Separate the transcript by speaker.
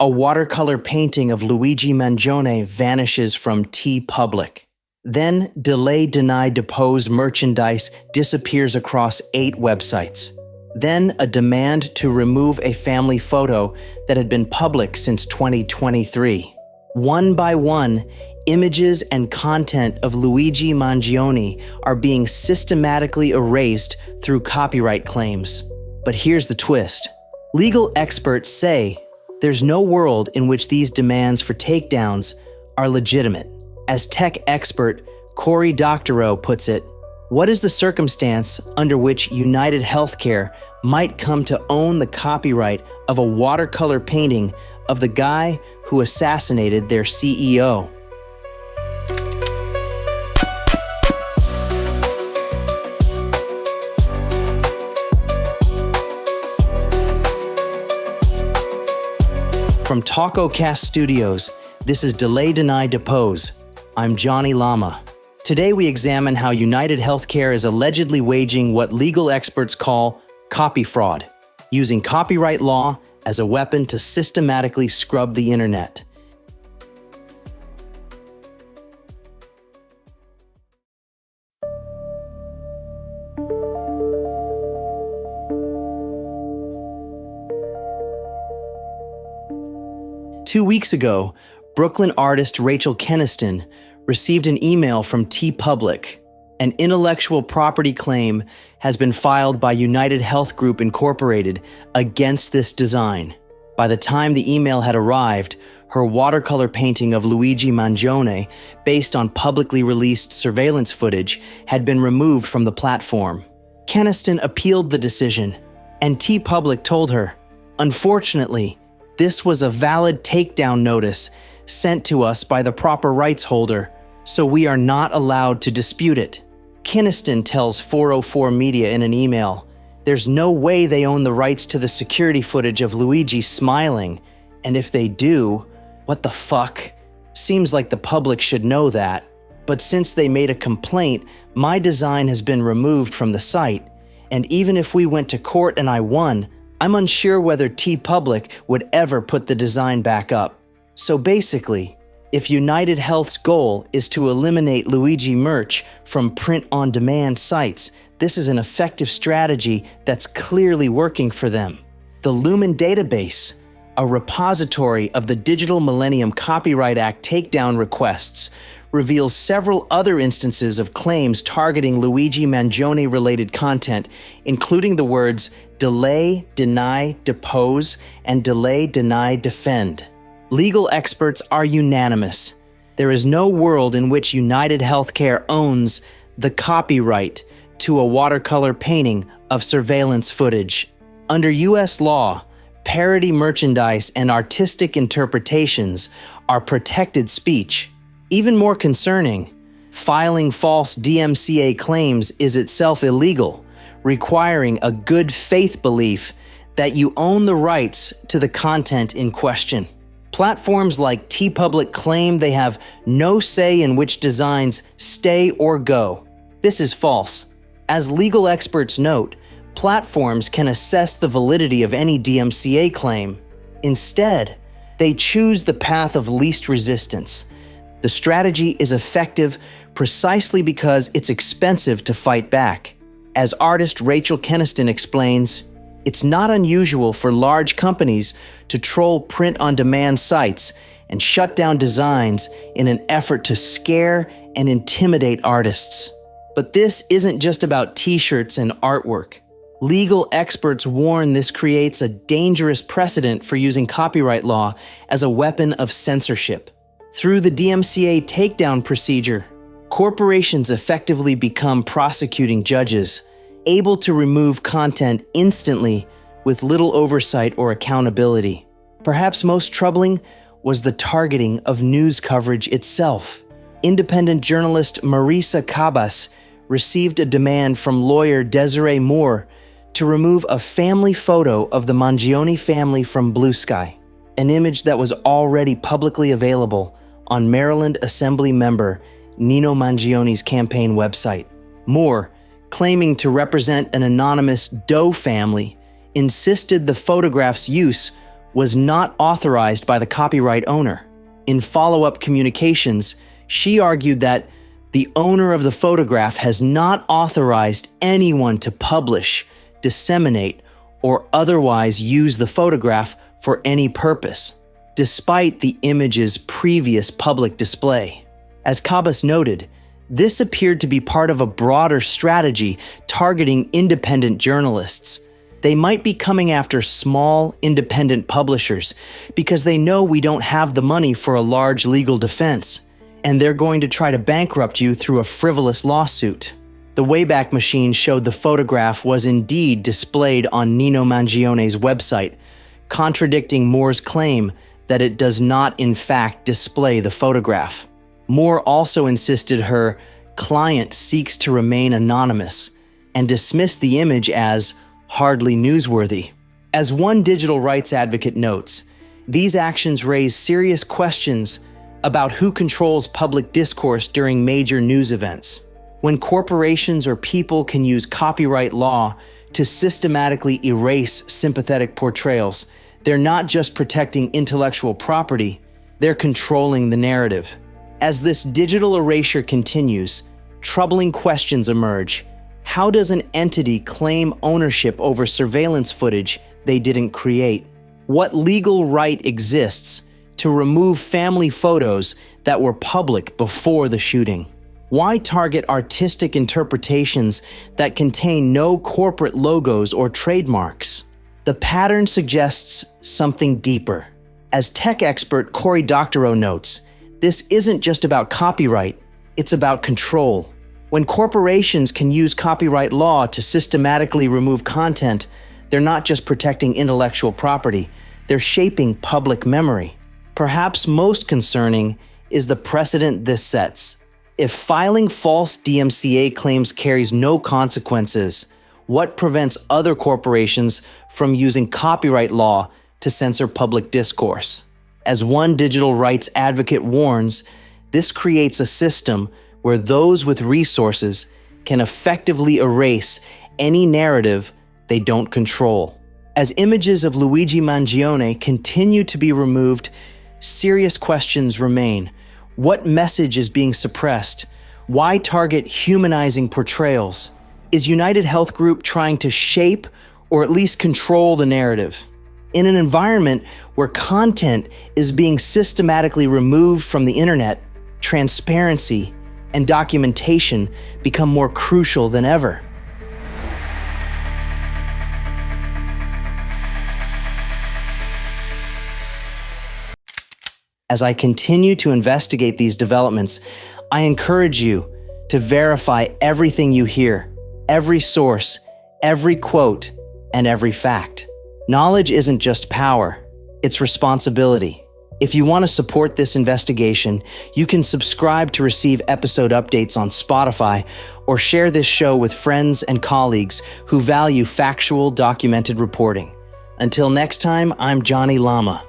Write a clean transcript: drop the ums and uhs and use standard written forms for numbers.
Speaker 1: a watercolor painting of Luigi Mangione vanishes from TeePublic. Then, delay, deny, depose merchandise disappears across 8 websites. Then, a demand to remove a family photo that had been public since 2023. One by one, images and content of Luigi Mangione are being systematically erased through copyright claims. But here's the twist. Legal experts say there's no world in which these demands for takedowns are legitimate. As tech expert Cory Doctorow puts it, what is the circumstance under which UnitedHealthcare might come to own the copyright of a watercolor painting of the guy who assassinated their CEO? From TalkoCast Studios, this is Delay, Deny, Depose. I'm Jonny Llama. Today we examine how UnitedHealthcare is allegedly waging what legal experts call copy fraud, using copyright law as a weapon to systematically scrub the internet. Two weeks ago, Brooklyn artist Rachel Kenaston received an email from TeePublic. An intellectual property claim has been filed by United Health Group Incorporated against this design. By the time the email had arrived, her watercolor painting of Luigi Mangione, based on publicly released surveillance footage, had been removed from the platform. Kenaston appealed the decision, and TeePublic told her, "Unfortunately, this was a valid takedown notice sent to us by the proper rights holder, so we are not allowed to dispute it." Kenaston tells 404 Media in an email, "There's no way they own the rights to the security footage of Luigi smiling, and if they do, what the fuck? Seems like the public should know that. But since they made a complaint, my design has been removed from the site, and even if we went to court and I won, I'm unsure whether TeePublic would ever put the design back up." So basically, if United Health's goal is to eliminate Luigi merch from print-on-demand sites, this is an effective strategy that's clearly working for them. The Lumen database, a repository of the Digital Millennium Copyright Act takedown requests, reveals several other instances of claims targeting Luigi Mangione-related content, including the words delay, deny, depose, and delay, deny, defend. Legal experts are unanimous. There is no world in which UnitedHealthcare owns the copyright to a watercolor painting of surveillance footage. Under U.S. law, parody merchandise and artistic interpretations are protected speech. Even more concerning, filing false DMCA claims is itself illegal, requiring a good faith belief that you own the rights to the content in question. Platforms like TeePublic claim they have no say in which designs stay or go. This is false. As legal experts note, platforms can assess the validity of any DMCA claim. Instead, they choose the path of least resistance. The strategy is effective precisely because it's expensive to fight back. As artist Rachel Kenaston explains, it's not unusual for large companies to troll print-on-demand sites and shut down designs in an effort to scare and intimidate artists. But this isn't just about t-shirts and artwork. Legal experts warn this creates a dangerous precedent for using copyright law as a weapon of censorship. Through the DMCA takedown procedure, corporations effectively become prosecuting judges, able to remove content instantly with little oversight or accountability. Perhaps most troubling was the targeting of news coverage itself. Independent journalist Marisa Cabas received a demand from lawyer Desiree Moore to remove a family photo of the Mangione family from Blue Sky, an image that was already publicly available on Maryland Assembly member Nino Mangione's campaign website. Moore, claiming to represent an anonymous Doe family, insisted the photograph's use was not authorized by the copyright owner. In follow-up communications, she argued that the owner of the photograph has not authorized anyone to publish, disseminate, or otherwise use the photograph for any purpose, despite the image's previous public display. As Cabas noted, this appeared to be part of a broader strategy targeting independent journalists. They might be coming after small, independent publishers because they know we don't have the money for a large legal defense, and they're going to try to bankrupt you through a frivolous lawsuit. The Wayback Machine showed the photograph was indeed displayed on Nino Mangione's website, contradicting Moore's claim that it does not in fact display the photograph. Moore also insisted her client seeks to remain anonymous and dismissed the image as hardly newsworthy. As one digital rights advocate notes, these actions raise serious questions about who controls public discourse during major news events. When corporations or people can use copyright law to systematically erase sympathetic portrayals, they're not just protecting intellectual property, they're controlling the narrative. As this digital erasure continues, troubling questions emerge. How does an entity claim ownership over surveillance footage they didn't create? What legal right exists to remove family photos that were public before the shooting? Why target artistic interpretations that contain no corporate logos or trademarks? The pattern suggests something deeper. As tech expert Cory Doctorow notes, this isn't just about copyright, it's about control. When corporations can use copyright law to systematically remove content, they're not just protecting intellectual property, they're shaping public memory. Perhaps most concerning is the precedent this sets. If filing false DMCA claims carries no consequences, what prevents other corporations from using copyright law to censor public discourse? As one digital rights advocate warns, this creates a system where those with resources can effectively erase any narrative they don't control. As images of Luigi Mangione continue to be removed, serious questions remain. What message is being suppressed? Why target humanizing portrayals? Is United Health Group trying to shape or at least control the narrative? In an environment where content is being systematically removed from the internet, transparency and documentation become more crucial than ever. As I continue to investigate these developments, I encourage you to verify everything you hear, every source, every quote, and every fact. Knowledge isn't just power, it's responsibility. If you want to support this investigation, you can subscribe to receive episode updates on Spotify or share this show with friends and colleagues who value factual, documented reporting. Until next time, I'm Jonny Llama.